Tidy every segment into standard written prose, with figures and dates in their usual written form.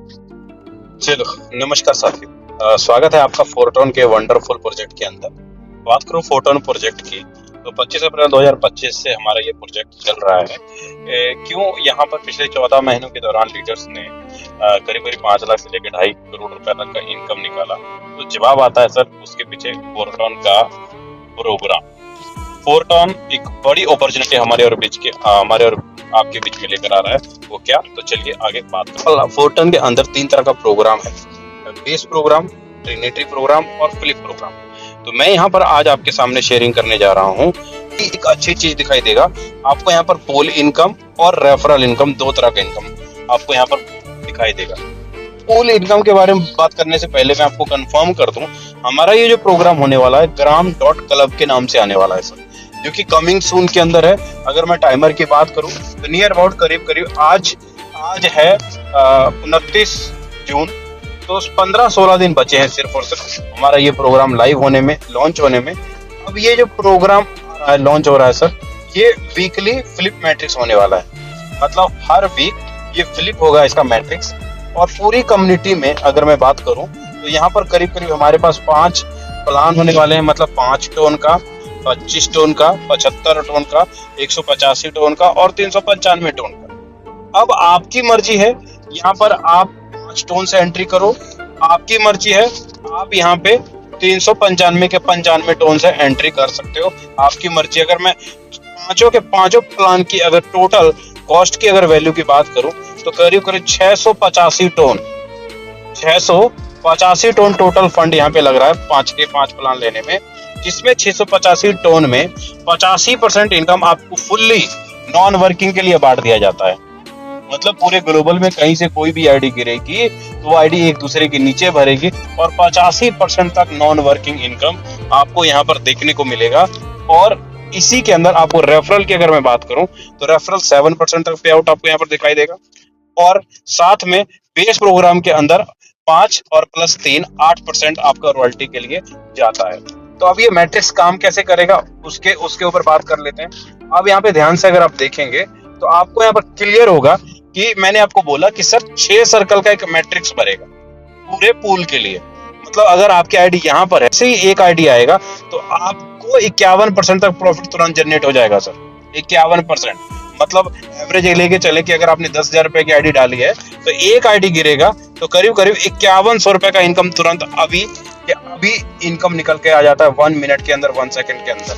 चलो, नमस्कार साथियों। स्वागत है आपका फोरटोन के वंडरफुल प्रोजेक्ट के अंदर। बात करूं फोरटोन प्रोजेक्ट की, तो 25 अप्रैल 2025 से हमारा ये प्रोजेक्ट चल रहा है। क्यों यहाँ पर पिछले 14 महीनों के दौरान लीडर्स ने करीब करीब 5 लाख से लेकर 2.5 करोड़ रुपए तक का इनकम निकाला। तो जवाब आता है सर उसके पीछे फोरटोन का प्रोग्राम। फोरटोन एक बड़ी अपॉर्चुनिटी हमारे और आपके बीच में लेकर आ रहा है। वो क्या, तो चलिए आगे बात करते हैं। फोरटोन के अंदर 3 तरह का प्रोग्राम है: बेस प्रोग्राम, ट्रिनिटी प्रोग्राम और फ्लिप प्रोग्राम। तो मैं यहाँ पर आज आपके सामने शेयरिंग करने जा रहा हूँ कि एक अच्छी चीज दिखाई देगा आपको। यहाँ पर पोल इनकम और रेफरल इनकम, 2 तरह का इनकम आपको यहाँ पर दिखाई देगा। पोल इनकम के बारे में बात करने से पहले मैं आपको कंफर्म कर दूं, हमारा ये जो प्रोग्राम होने वाला है ग्राम.क्लब के नाम से आने वाला है सर, जो कि कमिंग सून के अंदर है। अगर मैं टाइमर की बात करूं तो नियर अबाउट करीब आज है 29 जून, तो 15-16 दिन बचे हैं सिर्फ और सिर्फ हमारा ये प्रोग्राम लाइव होने में, लॉन्च होने में। अब ये जो प्रोग्राम लॉन्च हो रहा है सर, ये वीकली फ्लिप मैट्रिक्स होने वाला है। मतलब हर वीक ये फ्लिप होगा इसका मैट्रिक्स। और पूरी कम्युनिटी में अगर मैं बात करूं तो यहाँ पर करीब करीब हमारे पास 5 प्लान होने वाले हैं। मतलब 5 टोन का, 25 टोन का, 75 टोन का, 185 टोन का और 395 टोन का। अब आपकी मर्जी है, यहाँ पर आप 5 टोन से एंट्री करो, आपकी मर्जी है आप यहाँ पे 395 के 95 टोन से एंट्री कर सकते हो, आपकी मर्जी। अगर मैं पांचों के पांचों प्लान की अगर टोटल कॉस्ट की अगर वैल्यू की बात करूं तो करीब 685 टोन टोटल फंड यहाँ पे लग रहा है 5 के 5 प्लान लेने में, जिसमें 685 टोन में 85% इनकम आपको फुल्ली नॉन वर्किंग के लिए बांट दिया जाता है। मतलब पूरे ग्लोबल में कहीं से कोई भी आईडी गिरेगी तो वो आईडी एक दूसरे के नीचे भरेगी और 85% तक नॉन वर्किंग इनकम आपको यहाँ पर देखने को मिलेगा। और इसी के अंदर आपको रेफरल की अगर मैं बात करूं तो रेफरल 7% तक पे आउट आपको यहाँ पर दिखाई देगा। और साथ में बेस प्रोग्राम के अंदर 5 और प्लस 3 8% आपका रॉयल्टी के लिए जाता है। तो अब ये मैट्रिक्स काम कैसे करेगा उसके ऊपर बात कर लेते हैं। अब यहाँ पे ध्यान से अगर आप देखेंगे तो आपको यहाँ पर क्लियर होगा कि मैंने आपको बोला कि सर 6 सर्कल का एक मैट्रिक्स बनेगा पूरे पूल के लिए। मतलब अगर आपकी आईडी यहाँ पर है, ऐसे ही एक आईडी आएगा तो आपको 51% तक प्रॉफिट तुरंत जनरेट हो जाएगा सर। 51%, मतलब एवरेज लेके चले कि अगर आपने 10,000 रुपए की आईडी डाली है तो एक आईडी गिरेगा तो करीब 5100 रुपए का इनकम तुरंत अभी इनकम निकल के आ जाता है 1 मिनट के अंदर, 1 सेकंड के अंदर।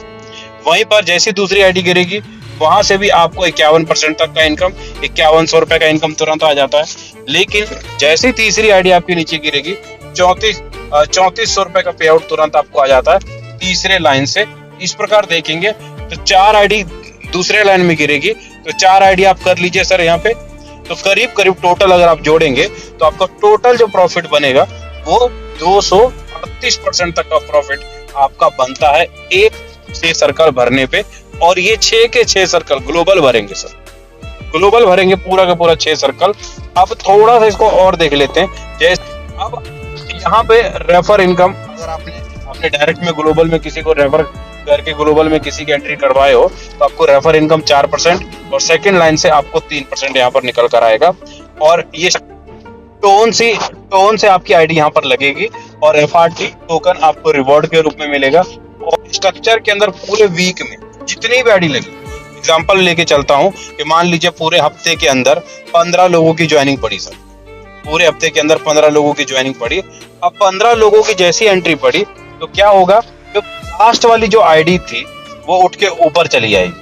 वहीं पर जैसी दूसरी आईडी गिरेगी वहां से भी आपको 51% तक का इनकम, 5100 रुपए का इनकम तुरंत आ जाता है। लेकिन जैसी तीसरी आईडी आपके नीचे गिरेगी 3400 रुपए का पे आउट तुरंत आपको आ जाता है तीसरे लाइन से। इस प्रकार देखेंगे तो 4 आईडी दूसरे लाइन में गिरेगी तो 4 आईडी आप कर लीजिए सर यहाँ पे। तो करीब टोटल अगर आप जोड़ेंगे तो आपका टोटल जो प्रॉफिट बनेगा वो 238% तक का प्रॉफिट आपका बनता है एक 6 सर्कल भरने पे। और ये 6 के 6 सर्कल ग्लोबल भरेंगे सर, ग्लोबल भरेंगे पूरा का पूरा 6 सर्कल। अब थोड़ा सा इसको और देख लेते हैं। जैसे अब यहाँ पे रेफर इनकम, अगर आपने डायरेक्ट में ग्लोबल में किसी को रेफर करके ग्लोबल में किसी की एंट्री करवाए हो तो आपको रेफर इनकम 4% और सेकंड लाइन से आपको 3% यहाँ पर निकल कर आएगा। और ये टोन से आपकी आईडी यहाँ पर लगेगी और एफआरटी टोकन आपको रिवॉर्ड के रूप में मिलेगा। और स्ट्रक्चर के अंदर पूरे वीक में जितनी भी आईडी लगी, एग्जांपल लेके चलता हूँ कि मान लीजिए पूरे हफ्ते के अंदर 15 लोगों की ज्वाइनिंग पड़ी सर, पूरे हफ्ते के अंदर 15 लोगों की ज्वाइनिंग पड़ी। अब 15 लोगों की जैसी एंट्री पड़ी तो क्या होगा, जो लास्ट वाली जो आईडी थी वो उठ के ऊपर चली जाएगी,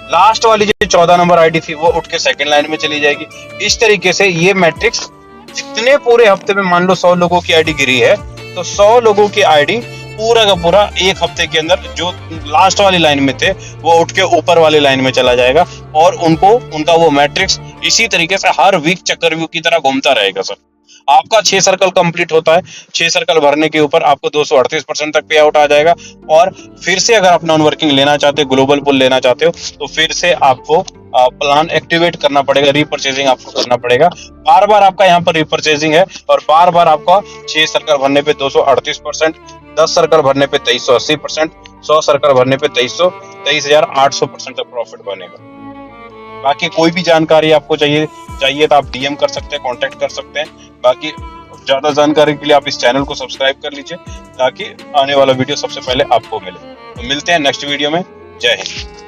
लास्ट वाली जो 14 नंबर आईडी थी वो उठ के सेकंड लाइन में चली जाएगी। इस तरीके से ये मैट्रिक्स जितने पूरे हफ्ते में, मान लो 100 लोगों की आईडी गिरी है तो 100 लोगों की आईडी पूरा का पूरा एक हफ्ते के अंदर जो लास्ट वाली लाइन में थे वो उठ के ऊपर वाली लाइन में चला जाएगा। और उनका वो मैट्रिक्स इसी तरीके से हर वीक चक्रव्यूह की तरह घूमता रहेगा सर। आपका 6 सर्कल कंप्लीट होता है, 6 सर्कल भरने के ऊपर आपको 238% तक पे आउट आ जाएगा। और फिर से अगर आप नॉन वर्किंग लेना चाहते हो, ग्लोबल पुल लेना चाहते हो तो फिर से आपको प्लान एक्टिवेट करना पड़ेगा, रीपरचेजिंग आपको करना पड़ेगा। बार बार आपका यहाँ पर रीपरचेजिंग है और बार बार आपका 6 सर्कल भरने पे 238%, 10 सर्कल भरने पे 2380%, 100 सर्कल भरने पे 23,800% तक प्रॉफिट बनेगा। बाकी कोई भी जानकारी आपको चाहिए तो आप डीएम कर सकते हैं, कांटेक्ट कर सकते हैं। बाकी ज्यादा जानकारी के लिए आप इस चैनल को सब्सक्राइब कर लीजिए ताकि आने वाला वीडियो सबसे पहले आपको मिले। तो मिलते हैं नेक्स्ट वीडियो में। जय हिंद।